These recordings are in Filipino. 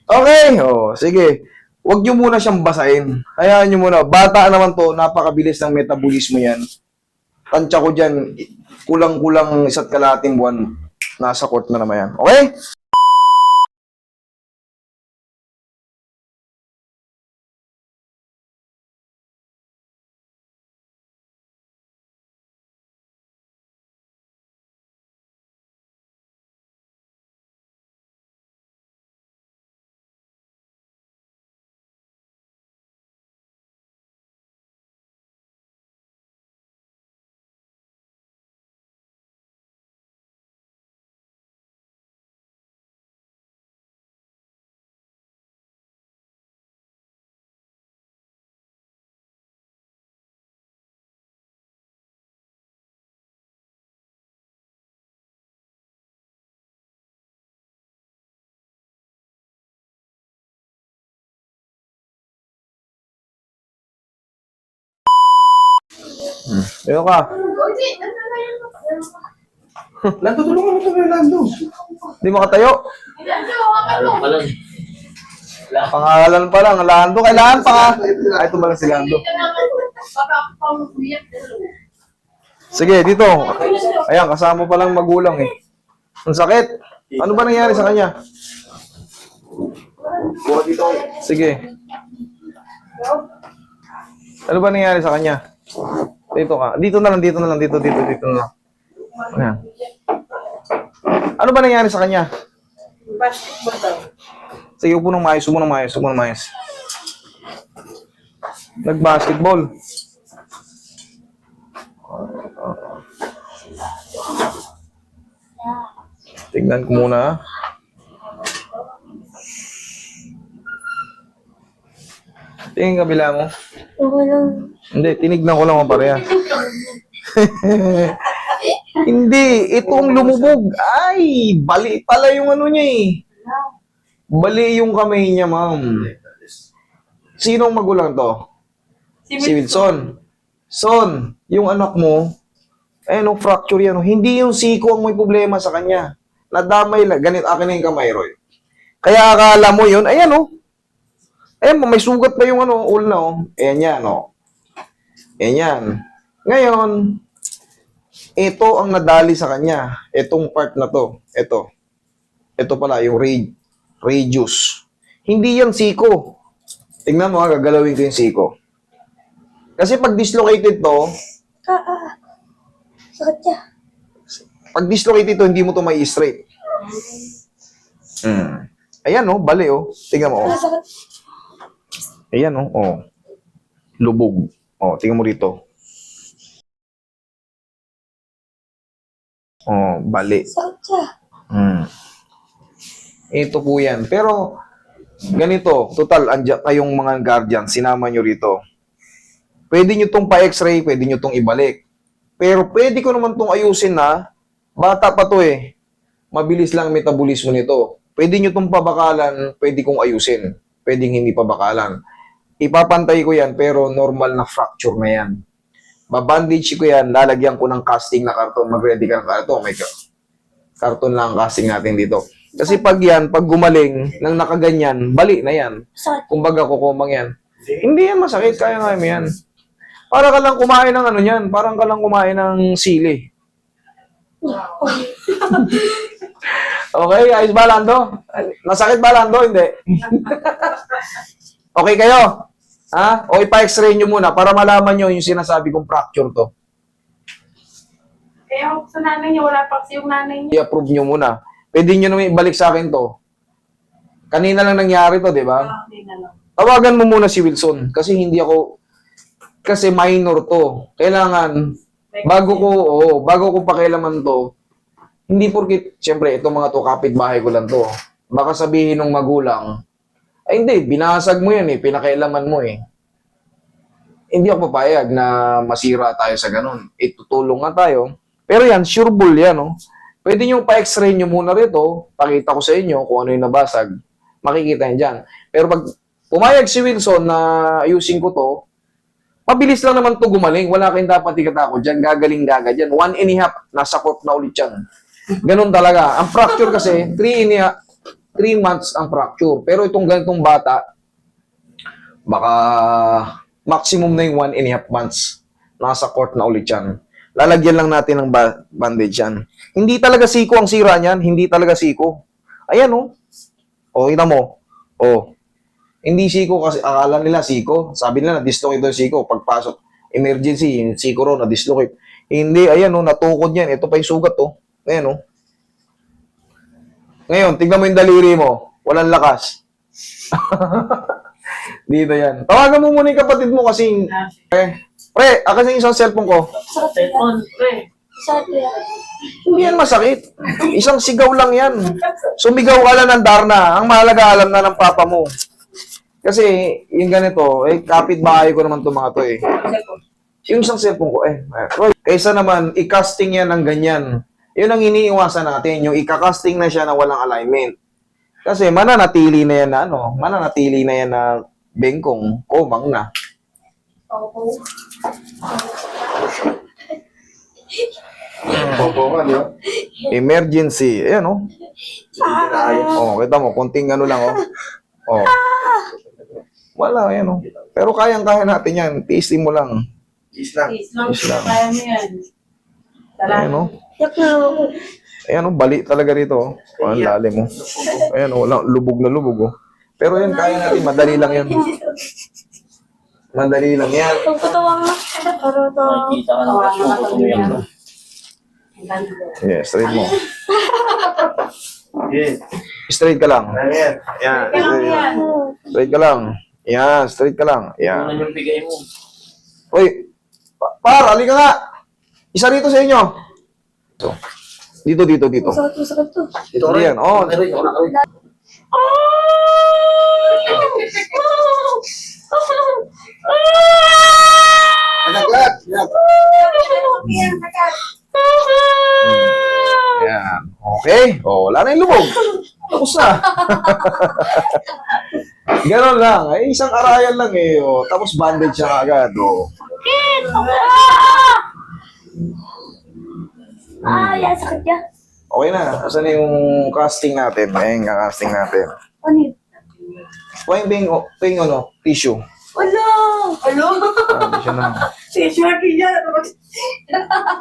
Okay, sige. Huwag nyo muna siyang basahin. Hayaan nyo muna. Bata naman to, napakabilis ng metabolismo yan. Tansya ko dyan, kulang-kulang isa't kalahating buwan, nasa court na naman yan. Okay? Ayun ka. Lando, tulungan mo kami, Lando. Hindi makatayo. Pangalan pa lang. Lando. Kailangan pa ka. Ay, ito ba lang si Lando? Sige, dito. Ayan, kasama pa lang magulang eh. Ang sakit. Ano ba nangyari sa kanya? Buka dito. Sige. Ano ba nangyari sa kanya? Dito ka. Dito na lang, dito na lang, dito na lang. Ayan. Ano ba nangyari sa kanya? Basketball daw. Sige, upo ng maayos. Nag-basketball. Tignan ko muna. Tingin kabila mo. Okay lang. Hindi, tinignan ko lang ang pareha. Hindi, itong lumubog. Ay, bali pala yung ano niya eh. Bali yung kamay niya, ma'am. Sinong magulang to? Si Wilson. Son, yung anak mo, nung fracture yan, hindi yung siko ang may problema sa kanya. Nadamay lang. Ganit akin na yung kamay, Roy. Kaya akala mo yun, ayan oh. Ayan, may sugat pa yung ano, all na oh. Ayan yan, oh. Ayan yan. Ngayon, ito ang nadali sa kanya. Itong part na to. Ito. Ito pala, yung radius. Hindi yan siko. Tingnan mo, gagalawin ko yung siko. Kasi pag dislocated to, Sakit siya. pag dislocated to, hindi mo to may straight. Ayan oh, bali oh. Tingnan mo oh. Sakit. Ayan oh. Lubog. Oh, tingnan mo rito. Oh, bali. Sakit siya. Ito po yan. Pero, ganito, total, andyan kayong mga guardian, sinama nyo rito. Pwede nyo tong pa-x-ray, pwede nyo tong ibalik. Pero pwede ko naman tong ayusin na, bata pa to eh. Mabilis lang metabolismo nito. Pwede nyo tong pabakalan, pwede kong ayusin. Pwedeng hindi pabakalan. Ipapantay ko yan, pero normal na fracture na yan. Babandage ko yan, lalagyan ko ng casting na karton. Mag-ready ka ng karton. May karton lang ang casting natin dito. Kasi pag yan, pag gumaling, nang nakaganyan, bali na yan. Sakit. Kumbaga, kukumang yan. Hindi yan masakit, kaya nga mo yan. Para ka lang kumain ng ano yan, parang ka lang kumain ng sili. Okay, ayos ba, Lando? Nasakit ba, Lando? Hindi. Okay kayo? Ha? O ipa-x-ray nyo muna para malaman nyo yung sinasabi kong fracture to. Kaya sa nanay niya, wala pa kasi yung nanay niya. I-approve nyo muna. Pwede nyo naman ibalik sa akin to. Kanina lang nangyari to, di ba? Hindi na lang. Tawagan mo muna si Wilson kasi hindi ako, kasi minor to. Kailangan, bago ko pakialaman to, hindi porkit, syempre, itong mga to, kapitbahay ko lang to. Baka sabihin ng magulang, ay hindi, binasag mo yan eh, pinakailaman mo eh. Hindi ako papayag na masira tayo sa ganun. Itutulong nga tayo. Pero yan, sure bull yan, no? Pwede nyo pa-x-ray nyo muna rito, pakita ko sa inyo kung ano yung nabasag. Makikita yan dyan. Pero pag pumayag si Wilson na ayusin ko to, mabilis lang naman to gumaling. Wala kayong dapat ikatakot dyan. Gagaling-gaga dyan. 1.5, nasa court na ulit yan. Ganun talaga. Ang fracture kasi, 3.5, 3 months ang fracture. Pero itong ganitong bata, baka maximum na yung 1.5 months. Nasa court na ulit yan. Lalagyan lang natin ng bandage yan. Hindi talaga siko ang sira niyan. Hindi talaga siko. Ayan, oh. O, kita mo. O. Hindi siko kasi akala nila siko. Sabi nila, na-dislocate daw yung siko. Pagpasok, emergency, yung siko raw, na-dislocate. Hindi, ayan, oh, natukod yan. Ito pa yung sugat, oh. Ayan, oh. Ngayon, tignan mo yung daliri mo. Walang lakas. Dito yan. Tawagan mo muna yung kapatid mo kasi... Pre, akin yung isang cellphone ko. Cellphone, pre. Hindi yan masakit. Isang sigaw lang yan. Sumigaw ka lang ng Darna. Ang mahalaga, alam na ng papa mo. Kasi, yung ganito, kapit-bahay ko naman itong mga to eh. Yung isang cellphone ko, Roy, kaysa naman, i-casting yan ng ganyan. Yun ang iniiwasan natin, yung i-casting na siya na walang alignment. Kasi mananatili na yan na mananatili na yan na bengkong, komang na. Oo. Popo ka, di ba? Emergency. Ayan, oh. Oh, kita mo, konting ano lang, oh. Oh. Wala, ayan, oh. Pero kayang-kaya natin yan. Tiisin mo lang. Cheese lang. Please lang, Please lang. kaya mo yan. Ayan, oh. Ayan, oh, bali talaga rito, oh. Oh, ang lalim, oh. Ayan, oh, lubog na lubog, oh. Pero yan, kaya natin. Madali lang yan. Madali lang yan. Nakikita ka naman. Yeah, straight mo. Yes. Straight ka lang. Ano yan? Yan. Kaya mo yan. Straight ka lang. Yan, straight ka lang. Yan. Ano yung bigay mo? Uy, halika nga. Isa rito sa inyo. So, dito. Dito Dito yan. Oh, Anak. yan. Okay. Oh, wala na yung lubog. Tapos na. Ganon lang. Ay, isang arayan lang eh. Oh. Tapos bandage siya agad. Oh. Sakit niya. Okay na. Asan na yung casting natin? Ayun, casting natin. Ano yun? Huwag yung ano, tissue. Wala! Alo? Ah, tissue na. Si Shorty dyan.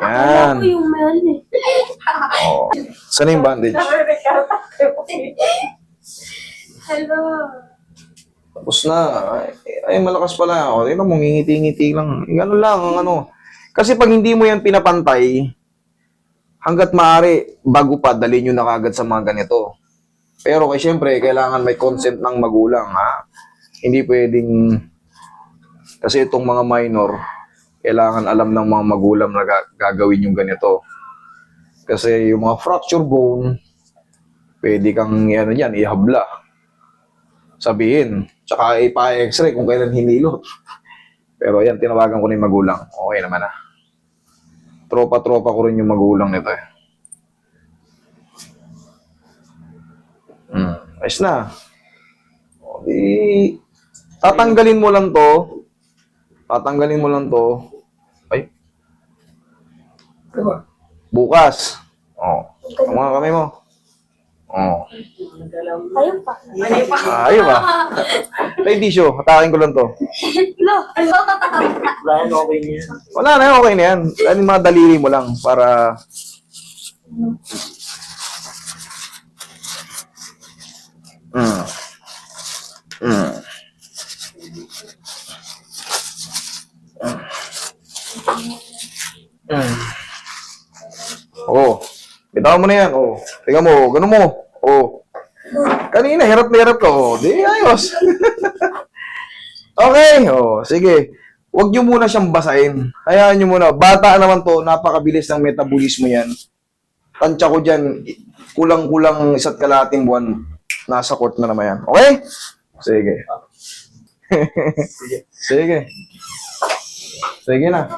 Yan. Ako yung meron eh. Oh. Saan na yung bandage? Hello. Tapos na. Ay, malakas pala. O, tingnan mo, ngingiti-ngiti lang. Ganun lang, ang ano. Kasi pag hindi mo yan pinapantay, hanggat maaari, bago pa, dalhin nyo na kagad sa mga ganito. Pero kay syempre, kailangan may consent ng magulang, ha? Hindi pwedeng, kasi itong mga minor, kailangan alam ng mga magulang na gagawin yung ganito. Kasi yung mga fracture bone, pwede kang ihabla. Sabihin, tsaka ipa-x-ray kung kailan hinilot. Pero yan, tinawagan ko na yung magulang. Okay naman na. Tropa-tropa ko rin yung magulang nito eh. Ayos na. O, di, tatanggalin mo lang to. Tatanggalin mo lang to. Ay. Bukas. O, ang mga kamay mo. O. Ayun pa. Ayaw ba? May tissue. Hatakin ko lang to. Wala yan, okay niya. Wala na, okay na yan. Ano yung mga daliri mo lang para... Oh, bitaw mo na yan. Oh, tingnan mo, ganun mo. Oh. Kanina, hirap na hirap ka. Oh, di ayos. Okay, oh, sige. Huwag nyo muna siyang basahin. Hayaan nyo muna. Bata naman to, napakabilis ng metabolismo yan. Tansya ko dyan, kulang-kulang 1 kalahating buwan. Nasa court na naman yan. Okay? Sige. Sige. Sige na.